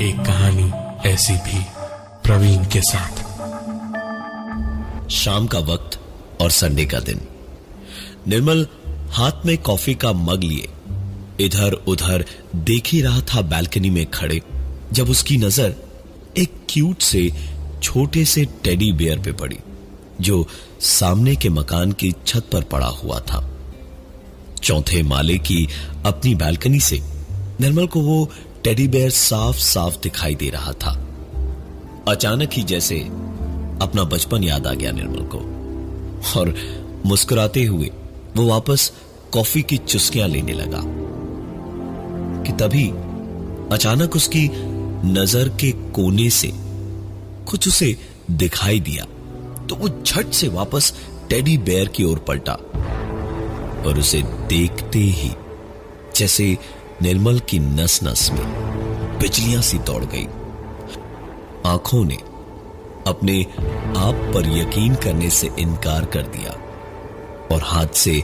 एक कहानी ऐसी भी प्रवीण के साथ। शाम का वक्त और संडे का दिन। निर्मल हाथ में कॉफी का मग लिए इधर उधर देख ही रहा था बालकनी में खड़े, जब उसकी नजर एक क्यूट से छोटे से टेडी बेयर पे पड़ी जो सामने के मकान की छत पर पड़ा हुआ था। चौथे माले की अपनी बालकनी से निर्मल को वो टेडी बेयर साफ साफ दिखाई दे रहा था। अचानक ही जैसे अपना बचपन याद आ गया निर्मल को, और मुस्कुराते हुए वो वापस कॉफी की चुस्कियां लेने लगा कि तभी अचानक उसकी नजर के कोने से कुछ उसे दिखाई दिया, तो वो झट से वापस टेडी बेयर की ओर पलटा और उसे देखते ही जैसे निर्मल की नस नस में बिजलियां सी दौड़ गई। आंखों ने अपने आप पर यकीन करने से इनकार कर दिया और हाथ से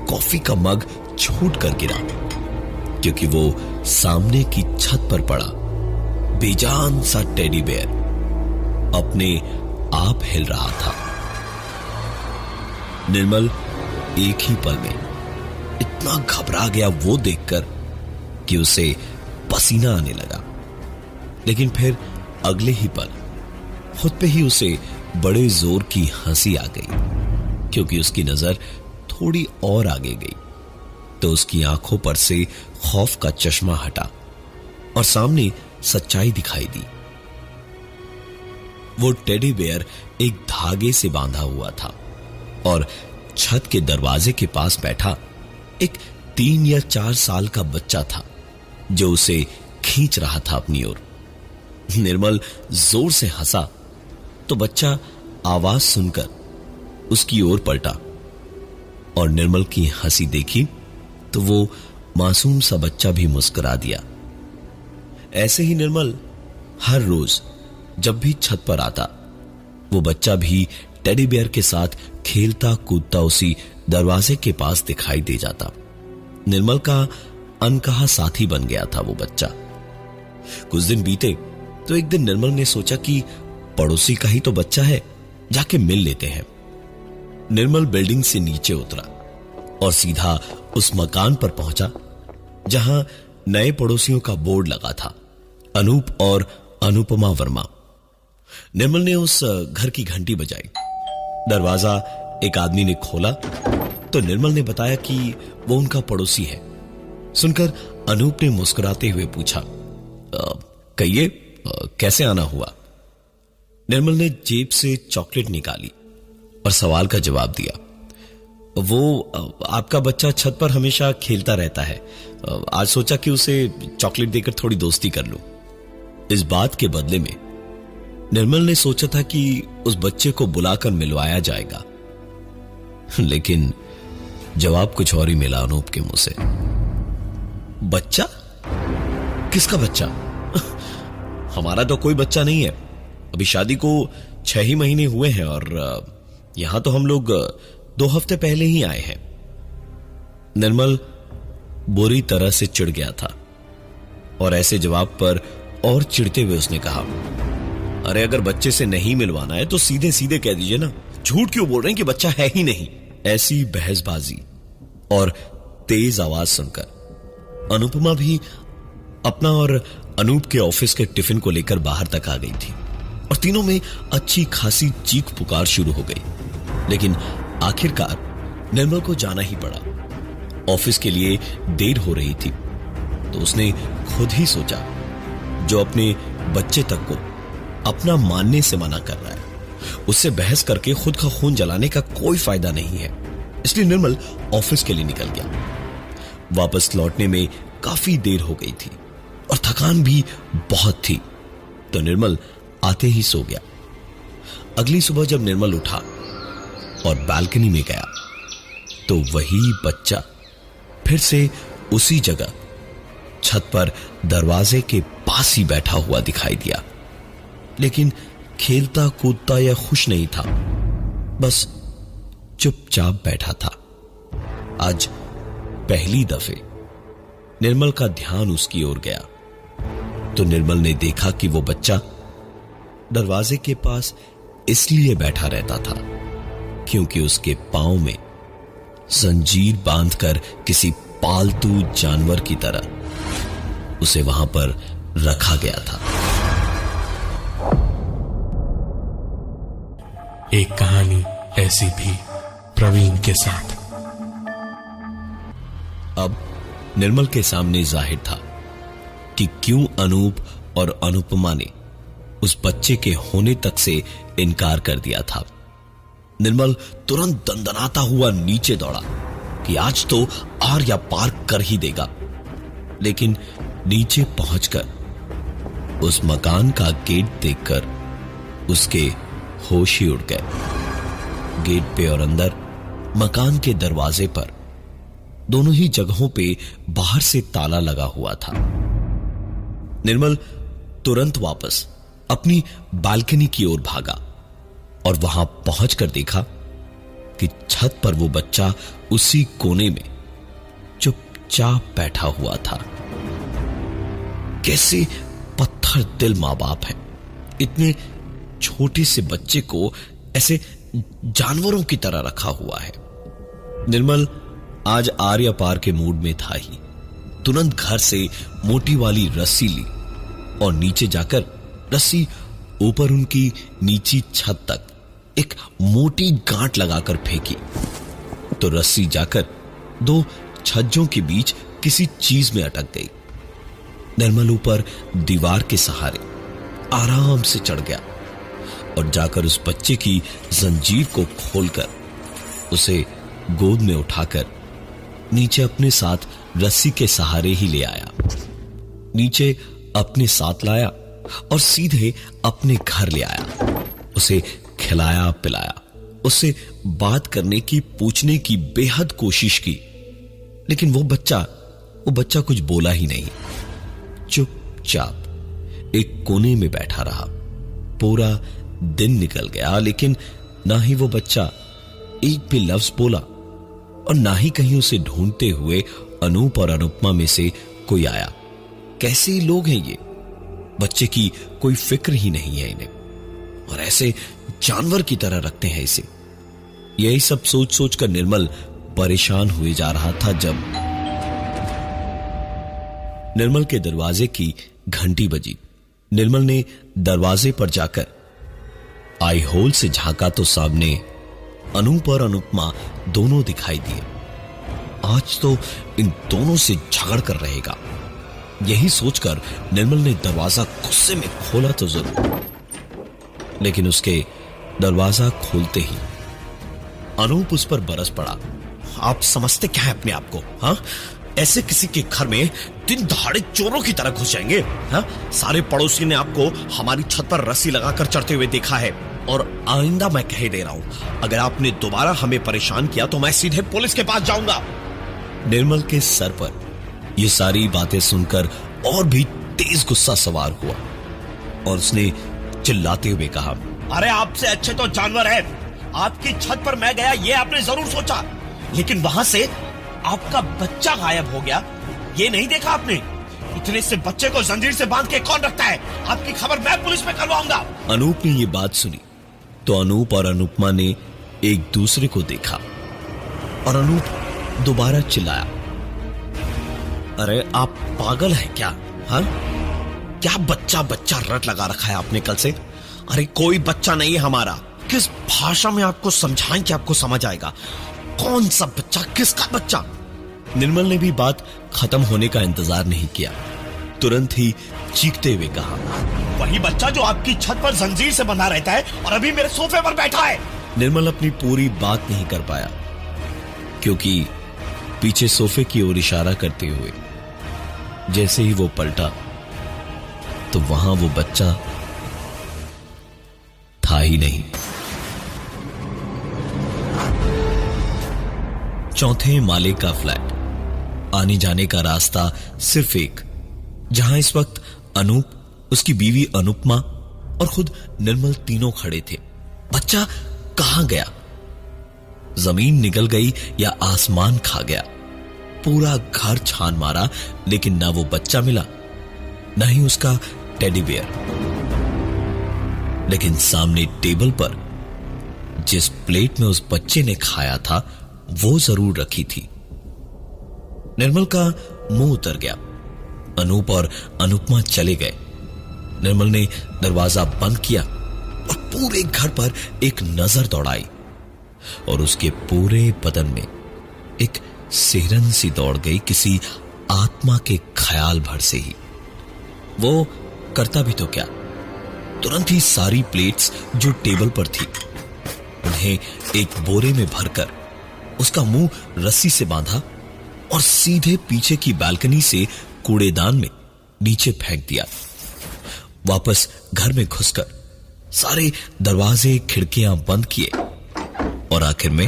कॉफी का मग छूट कर गिरा, क्योंकि वो सामने की छत पर पड़ा बेजान सा टेडी बेयर अपने आप हिल रहा था। निर्मल एक ही पल में इतना घबरा गया वो देखकर कि उसे पसीना आने लगा, लेकिन फिर अगले ही पल खुद पे ही उसे बड़े जोर की हंसी आ गई, क्योंकि उसकी नजर थोड़ी और आगे गई तो उसकी आंखों पर से खौफ का चश्मा हटा और सामने सच्चाई दिखाई दी। वो टेडी बेयर एक धागे से बांधा हुआ था और छत के दरवाजे के पास बैठा एक 3 या 4 साल का बच्चा था जो उसे खींच रहा था अपनी ओर। निर्मल जोर से हंसा तो बच्चा आवाज सुनकर उसकी ओर पलटा और निर्मल की हंसी देखी तो वो मासूम सा बच्चा भी मुस्कुरा दिया। ऐसे ही निर्मल हर रोज जब भी छत पर आता वो बच्चा भी टेडी बेयर के साथ खेलता कूदता उसी दरवाजे के पास दिखाई दे जाता। निर्मल का अनकहा साथी बन गया था वो बच्चा। कुछ दिन बीते तो एक दिन निर्मल ने सोचा कि पड़ोसी का ही तो बच्चा है, जाके मिल लेते हैं। निर्मल बिल्डिंग से नीचे उतरा और सीधा उस मकान पर पहुंचा जहां नए पड़ोसियों का बोर्ड लगा था, अनूप और अनुपमा वर्मा। निर्मल ने उस घर की घंटी बजाई। दरवाजा एक आदमी ने खोला तो निर्मल ने बताया कि वो उनका पड़ोसी है। सुनकर अनूप ने मुस्कुराते हुए पूछा, कहिए कैसे आना हुआ? निर्मल ने जेब से चॉकलेट निकाली और सवाल का जवाब दिया। वो आपका बच्चा छत पर हमेशा खेलता रहता है, आज सोचा कि उसे चॉकलेट देकर थोड़ी दोस्ती कर लूं। इस बात के बदले में निर्मल ने सोचा था कि उस बच्चे को बुलाकर मिलवाया जाएगा, लेकिन जवाब कुछ और ही मिला अनूप के मुंह से। बच्चा? किसका बच्चा? हमारा तो कोई बच्चा नहीं है, अभी शादी को 6 ही महीने हुए हैं और यहां तो हम लोग 2 हफ्ते पहले ही आए हैं। निर्मल बुरी तरह से चिढ़ गया था और ऐसे जवाब पर और चिढ़ते हुए उसने कहा, अरे अगर बच्चे से नहीं मिलवाना है तो सीधे सीधे कह दीजिए ना, झूठ क्यों बोल रहे हैं कि बच्चा है ही नहीं? ऐसी बहसबाजी और तेज आवाज सुनकर अनुपमा भी अपना और अनूप के ऑफिस के टिफिन को लेकर बाहर तक आ गई थी और तीनों में अच्छी खासी चीख पुकार शुरू हो गई। लेकिन आखिरकार निर्मल को जाना ही पड़ा। ऑफिस के लिए देर हो रही थी तो उसने खुद ही सोचा, जो अपने बच्चे तक को अपना मानने से मना कर रहा है उससे बहस करके खुद का खून जलाने का कोई फायदा नहीं है। इसलिए निर्मल ऑफिस के लिए निकल गया। वापस लौटने में काफी देर हो गई थी और थकान भी बहुत थी, तो निर्मल आते ही सो गया। अगली सुबह जब निर्मल उठा और बालकनी में गया तो वही बच्चा फिर से उसी जगह छत पर दरवाजे के पास ही बैठा हुआ दिखाई दिया, लेकिन खेलता कूदता या खुश नहीं था, बस चुपचाप बैठा था। आज पहली दफे निर्मल का ध्यान उसकी ओर गया तो निर्मल ने देखा कि वो बच्चा दरवाजे के पास इसलिए बैठा रहता था क्योंकि उसके पांव में जंजीर बांधकर किसी पालतू जानवर की तरह उसे वहां पर रखा गया था। एक कहानी ऐसी भी प्रवीण के साथ। अब निर्मल के सामने जाहिर था कि क्यों अनूप और अनुपमा ने उस बच्चे के होने तक से इनकार कर दिया था। निर्मल तुरंत दंदनाता हुआ नीचे दौड़ा कि आज तो आर या पार कर ही देगा, लेकिन नीचे पहुंचकर उस मकान का गेट देखकर उसके होश ही उड़ गए। गेट पे और अंदर मकान के दरवाजे पर दोनों ही जगहों पे बाहर से ताला लगा हुआ था। निर्मल तुरंत वापस अपनी बालकनी की ओर भागा और वहां पहुंचकर देखा कि छत पर वो बच्चा उसी कोने में चुपचाप बैठा हुआ था। कैसे पत्थर दिल मां बाप है, इतने छोटे से बच्चे को ऐसे जानवरों की तरह रखा हुआ है। निर्मल आज आर या पार के मूड में था ही। तुरंत घर से मोटी वाली रस्सी ली और नीचे जाकर रस्सी ऊपर उनकी नीची छत तक एक मोटी गांठ लगाकर फेंकी तो रस्सी जाकर दो छज्जों के बीच किसी चीज में अटक गई। निर्मल ऊपर दीवार के सहारे आराम से चढ़ गया और जाकर उस बच्चे की जंजीर को खोलकर उसे गोद में उठाकर नीचे अपने साथ रस्सी के सहारे ही ले आया। नीचे अपने साथ लाया और सीधे अपने घर ले आया। उसे खिलाया पिलाया, उससे बात करने की पूछने की बेहद कोशिश की, लेकिन वो बच्चा कुछ बोला ही नहीं। चुपचाप एक कोने में बैठा रहा। पूरा दिन निकल गया, लेकिन ना ही वो बच्चा एक भी लफ्ज बोला और ना ही कहीं उसे ढूंढते हुए अनूप और अनुपमा में से कोई आया। कैसे लोग हैं ये, बच्चे की कोई फिक्र ही नहीं है इन्हें और ऐसे जानवर की तरह रखते हैं इसे। यही सब सोच सोच कर निर्मल परेशान हुए जा रहा था जब निर्मल के दरवाजे की घंटी बजी। निर्मल ने दरवाजे पर जाकर आई होल से झांका तो सामने अनूप और अनुपमा दोनों दिखाई दिए। आज तो इन दोनों से झगड़ कर रहेगा, यही सोचकर निर्मल ने दरवाजा गुस्से में खोला तो जरूर, लेकिन उसके दरवाजा खोलते ही अनूप उस पर बरस पड़ा। आप समझते क्या है अपने आप को? हाँ, ऐसे किसी के घर में दिन दहाड़े चोरों की तरह घुस जाएंगे? हाँ, सारे पड़ोसी ने आपको हमारी छत पर रस्सी लगाकर चढ़ते हुए देखा है और आइंदा मैं कह दे रहा हूं, अगर आपने दोबारा हमें परेशान किया तो मैं सीधे पुलिस के पास जाऊंगा। निर्मल के सर पर ये सारी बातें सुनकर और भी तेज गुस्सा सवार हुआ और उसने चिल्लाते हुए कहा, अरे आपसे अच्छे तो जानवर है। आपकी छत पर मैं गया ये आपने जरूर सोचा, लेकिन वहां से आपका बच्चा गायब हो गया, ये नहीं देखा आपने? इतने से बच्चे को जंजीर से बांध के कौन रखता है? आपकी खबर मैं पुलिस में करवाऊंगा। अनूप ने ये बात सुनी तो अनूप और अनुपमा ने एक दूसरे को देखा और अनूप दोबारा चिल्लाया, अरे आप पागल हैं क्या? हाँ, क्या बच्चा बच्चा रट लगा रखा है आपने कल से? अरे कोई बच्चा नहीं है हमारा। किस भाषा में आपको समझाएं कि आपको समझ आएगा? कौन सा बच्चा, किसका बच्चा? निर्मल ने भी बात खत्म होने का इंतजार नहीं किया, तुरंत ही चीखते हुए कहा, वही बच्चा जो आपकी छत पर जंजीर से बंधा रहता है और अभी मेरे सोफे पर बैठा है। निर्मल अपनी पूरी बात नहीं कर पाया क्योंकि पीछे सोफे की ओर इशारा करते हुए जैसे ही वो पलटा तो वहां वो बच्चा था ही नहीं। चौथे माले का फ्लैट, आने जाने का रास्ता सिर्फ एक, जहां इस वक्त अनूप, उसकी बीवी अनुपमा और खुद निर्मल तीनों खड़े थे। बच्चा कहां गया? जमीन निकल गई या आसमान खा गया? पूरा घर छान मारा लेकिन ना वो बच्चा मिला न ही उसका टेडी बेयर, लेकिन सामने टेबल पर जिस प्लेट में उस बच्चे ने खाया था वो जरूर रखी थी। निर्मल का मुंह उतर गया। अनूप और अनुपमा चले गए। निर्मल ने दरवाजा बंद किया और पूरे घर पर एक नजर दौड़ाई और उसके पूरे बदन में एक सिहरन सी दौड़ गई, किसी आत्मा के ख्याल भर से ही। वो करता भी तो क्या, तुरंत ही सारी प्लेट्स जो टेबल पर थी उन्हें एक बोरे में भरकर उसका मुंह रस्सी से बांधा और सीधे पीछे की बालकनी से कूड़ेदान में नीचे फेंक दिया। वापस घर में घुसकर सारे दरवाजे खिड़कियां बंद किए और आखिर में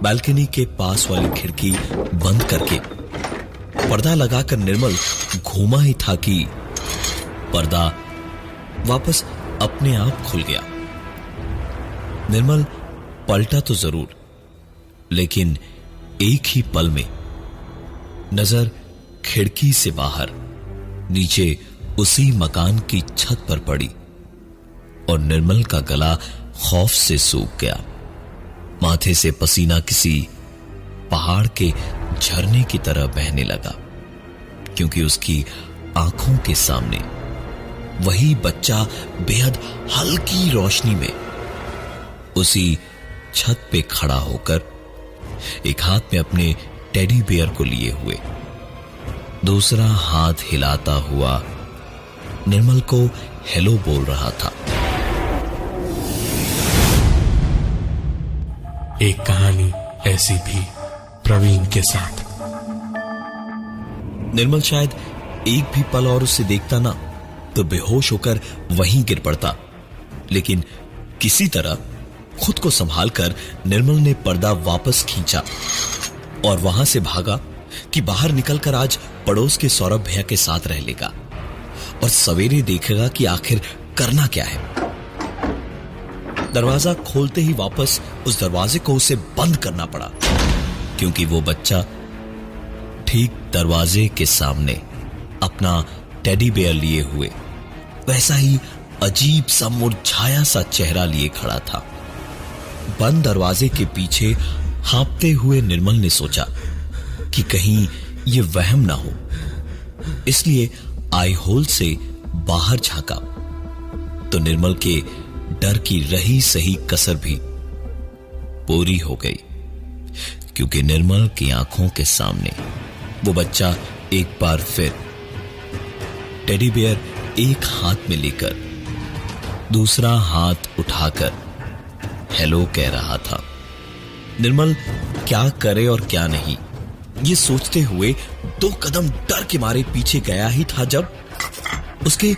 बालकनी के पास वाली खिड़की बंद करके पर्दा लगाकर निर्मल घूमा ही था कि पर्दा वापस अपने आप खुल गया। निर्मल पलटा तो जरूर, लेकिन एक ही पल में नजर खिड़की से बाहर नीचे उसी मकान की छत पर पड़ी और निर्मल का गला खौफ से सूख गया। माथे से पसीना किसी पहाड़ के झरने की तरह बहने लगा, क्योंकि उसकी आंखों के सामने वही बच्चा बेहद हल्की रोशनी में उसी छत पे खड़ा होकर एक हाथ में अपने टेडी बेयर को लिए हुए, दूसरा हाथ हिलाता हुआ निर्मल को हेलो बोल रहा था। एक कहानी ऐसी भी प्रवीण के साथ। निर्मल शायद एक भी पल और उसे देखता ना तो बेहोश होकर वहीं गिर पड़ता, लेकिन किसी तरह खुद को संभालकर निर्मल ने पर्दा वापस खींचा और वहां से भागा कि बाहर निकलकर आज पड़ोस के सौरभ भैया के साथ रह लेगा और सवेरे देखेगा कि आखिर करना क्या है। दरवाजा खोलते ही वापस उस दरवाजे को उसे बंद करना पड़ा, क्योंकि वो बच्चा ठीक दरवाजे के सामने अपना टेडी बेयर लिए हुए वैसा ही अजीब सा मुरझाया सा चेहरा लिए खड़ा था। बंद दरवाजे के पीछे हाँपते हुए निर्मल ने सोचा कि कहीं ये वहम ना हो, इसलिए आई होल से बाहर झांका तो निर्मल के डर की रही सही कसर भी पूरी हो गई, क्योंकि निर्मल की आंखों के सामने वो बच्चा एक बार फिर टेडी बेयर एक हाथ में लेकर दूसरा हाथ उठाकर हेलो कह रहा था। निर्मल क्या करे और क्या नहीं ये सोचते हुए 2 कदम डर के मारे पीछे गया ही था जब उसके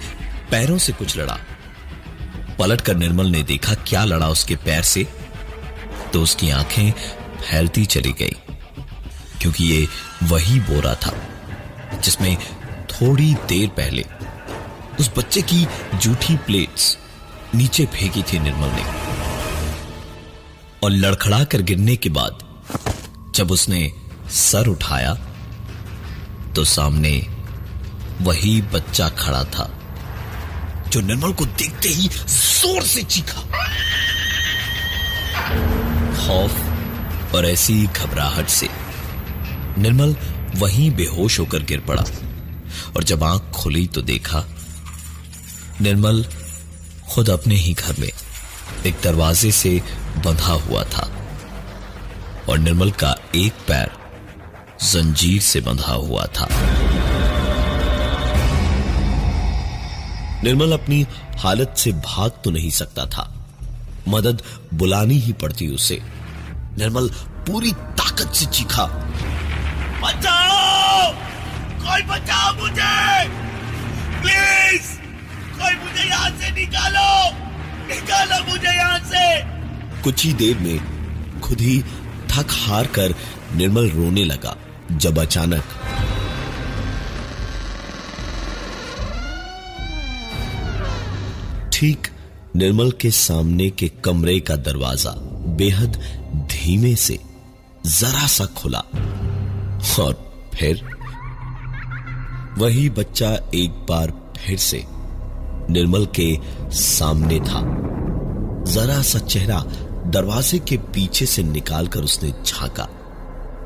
पैरों से कुछ लड़ा। पलटकर निर्मल ने देखा क्या लड़ा उसके पैर से, तो उसकी आंखें फैलती चली गई, क्योंकि ये वही बोरा था जिसमें थोड़ी देर पहले उस बच्चे की जूठी प्लेट्स नीचे फेंकी थी निर्मल ने। और लड़खड़ा कर गिरने के बाद जब उसने सर उठाया तो सामने वही बच्चा खड़ा था जो निर्मल को देखते ही जोर से चीखा। खौफ और ऐसी घबराहट से निर्मल वहीं बेहोश होकर गिर पड़ा और जब आंख खुली तो देखा निर्मल खुद अपने ही घर में एक दरवाजे से बंधा हुआ था और निर्मल का एक पैर जंजीर से बंधा हुआ था। निर्मल अपनी हालत से भाग तो नहीं सकता था, मदद बुलानी ही पड़ती उसे। निर्मल पूरी ताकत से चीखा, बचाओ, कोई बचाओ मुझे, प्लीज, कोई मुझे यहां से निकालो, निकालो मुझे यहां से। कुछ ही देर में खुद ही थक हार कर निर्मल रोने लगा, जब अचानक ठीक निर्मल के सामने के कमरे का दरवाजा बेहद धीमे से जरा सा खुला और फिर वही बच्चा एक बार फिर से निर्मल के सामने था। जरा सा चेहरा दरवाजे के पीछे से निकालकर उसने झांका,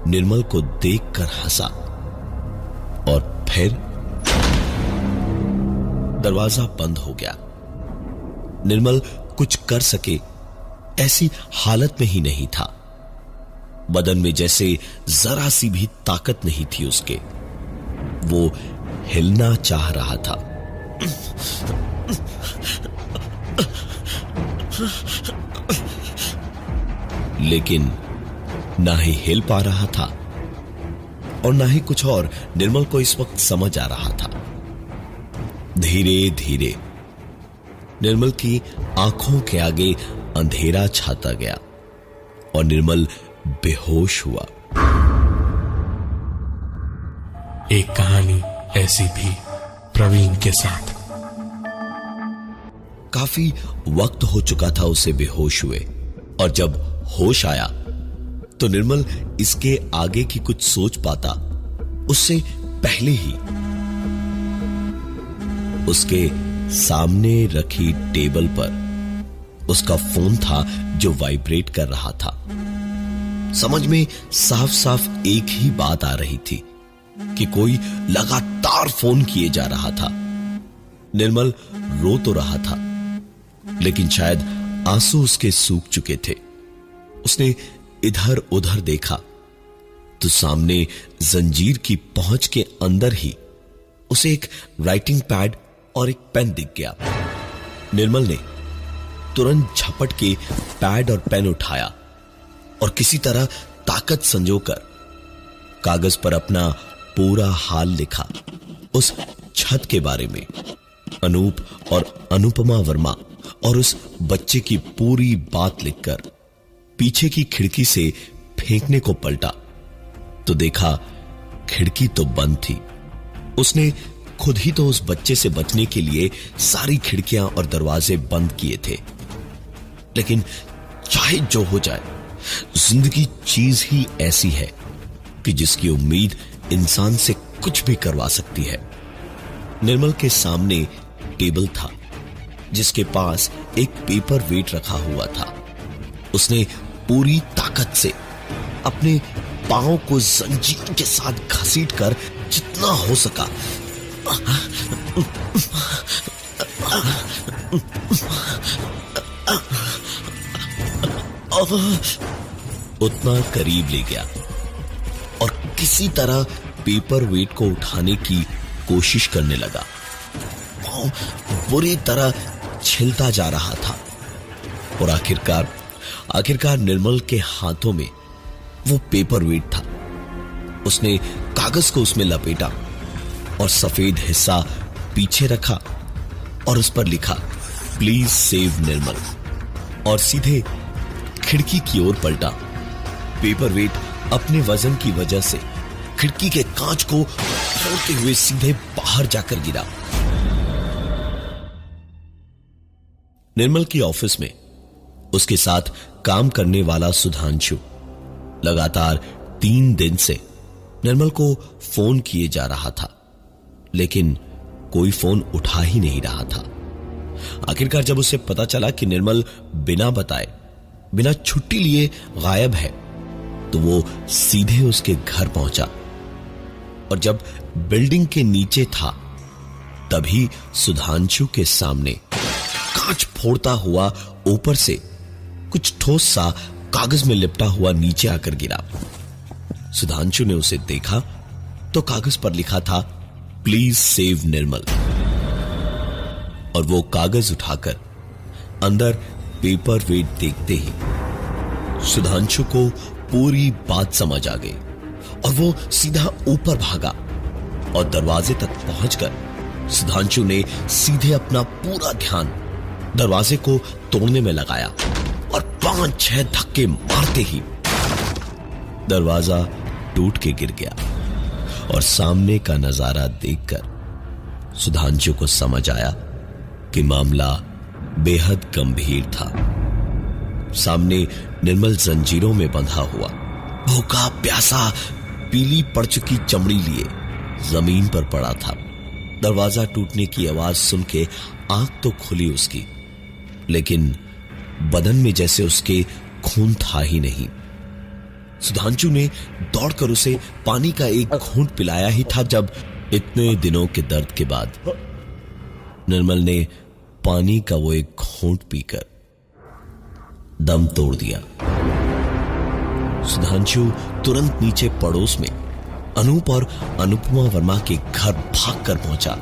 निर्मल को देखकर हंसा और फिर दरवाजा बंद हो गया। निर्मल कुछ कर सके ऐसी हालत में ही नहीं था। बदन में जैसे जरा सी भी ताकत नहीं थी उसके। वो हिलना चाह रहा था, लेकिन ना ही हिल पा रहा था और ना ही कुछ और निर्मल को इस वक्त समझ आ रहा था। धीरे धीरे निर्मल की आंखों के आगे अंधेरा छाता गया और निर्मल बेहोश हुआ। एक कहानी ऐसी भी प्रवीण के साथ। काफी वक्त हो चुका था उसे बेहोश हुए, और जब होश आया तो निर्मल इसके आगे की कुछ सोच पाता उससे पहले ही उसके सामने रखी टेबल पर उसका फोन था जो वाइब्रेट कर रहा था। समझ में साफ साफ एक ही बात आ रही थी कि कोई लगातार फोन किए जा रहा था। निर्मल रो तो रहा था, लेकिन शायद आंसू उसके सूख चुके थे। उसने इधर उधर देखा तो सामने जंजीर की पहुंच के अंदर ही उसे एक राइटिंग पैड और एक पेन दिख गया। निर्मल ने तुरंत झपट के पैड और पेन उठाया और किसी तरह ताकत संजोकर कागज पर अपना पूरा हाल लिखा। उस छत के बारे में, अनूप और अनुपमा वर्मा और उस बच्चे की पूरी बात लिखकर पीछे की खिड़की से फेंकने को पलटा तो देखा खिड़की तो बंद थी। उसने खुद ही तो उस बच्चे से बचने के लिए सारी खिड़कियां और दरवाजे बंद किए थे। लेकिन चाहे जो हो जाए, जिंदगी चीज ही ऐसी है कि जिसकी उम्मीद इंसान से कुछ भी करवा सकती है। निर्मल के सामने टेबल था जिसके पास एक पेपर वेट रखा हुआ था। उसने पूरी ताकत से अपने पांव को जंजीर के साथ घसीटकर जितना हो सका उतना करीब ले गया और किसी तरह पेपर वेट को उठाने की कोशिश करने लगा। पांव बुरी तरह छिलता जा रहा था और आखिरकार निर्मल के हाथों में वो पेपर वेट था। उसने कागज को उसमें लपेटा और सफेद हिस्सा पीछे रखा और उस पर लिखा, प्लीज सेव निर्मल, और सीधे खिड़की की ओर पलटा। पेपर वेट अपने वजन की वजह से खिड़की के कांच को फोड़ते हुए सीधे बाहर जाकर गिरा। निर्मल की ऑफिस में उसके साथ काम करने वाला सुधांशु लगातार 3 दिन से निर्मल को फोन किए जा रहा था, लेकिन कोई फोन उठा ही नहीं रहा था। आखिरकार जब उसे पता चला कि निर्मल बिना बताए, बिना छुट्टी लिए गायब है, तो वो सीधे उसके घर पहुंचा और जब बिल्डिंग के नीचे था तभी सुधांशु के सामने कांच फोड़ता हुआ ऊपर से कुछ ठोस सा कागज में लिपटा हुआ नीचे आकर गिरा। सुधांशु ने उसे देखा तो कागज पर लिखा था, प्लीज सेव निर्मल, और वो कागज उठाकर अंदर पेपर वेट देखते ही सुधांशु को पूरी बात समझ आ गई और वो सीधा ऊपर भागा और दरवाजे तक पहुंचकर सुधांशु ने सीधे अपना पूरा ध्यान दरवाजे को तोड़ने में लगाया और 5-6 धक्के मारते ही दरवाजा टूट के गिर गया। और सामने का नजारा देखकर सुधांशु को समझ आया कि मामला बेहद गंभीर था। सामने निर्मल जंजीरों में बंधा हुआ, भूखा प्यासा, पीली पड़ चुकी चमड़ी लिए जमीन पर पड़ा था। दरवाजा टूटने की आवाज सुन के आंख तो खुली उसकी, लेकिन बदन में जैसे उसके खून था ही नहीं। सुधांशु ने दौड़कर उसे पानी का एक घूंट पिलाया ही था जब इतने दिनों के दर्द के बाद निर्मल ने पानी का वो एक घूंट पीकर दम तोड़ दिया। सुधांशु तुरंत नीचे पड़ोस में अनूप और अनुपमा वर्मा के घर भागकर पहुंचा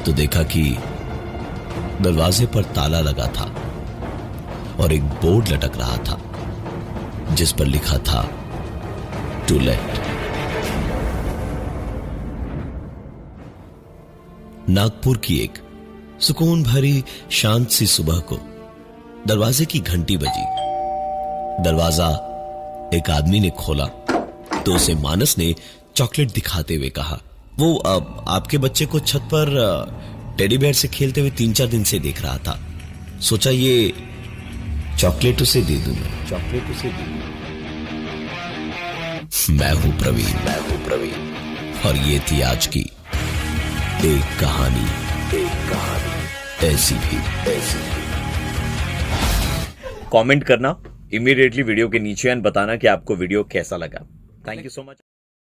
तो देखा कि दरवाजे पर ताला लगा था और एक बोर्ड लटक रहा था जिस पर लिखा था टू लेट। नागपुर की एक सुकून भरी शांत सी सुबह को दरवाजे की घंटी बजी। दरवाजा एक आदमी ने खोला तो उसे मानस ने चॉकलेट दिखाते हुए कहा, वो आपके बच्चे को छत पर टेडी बेयर से खेलते हुए 3-4 दिन से देख रहा था, सोचा ये चॉकलेट उसे दे दूं। मैं हूं प्रवीण और ये थी आज की एक कहानी ऐसी भी। कमेंट करना इमीडिएटली वीडियो के नीचे एंड बताना कि आपको वीडियो कैसा लगा। Thank you so much.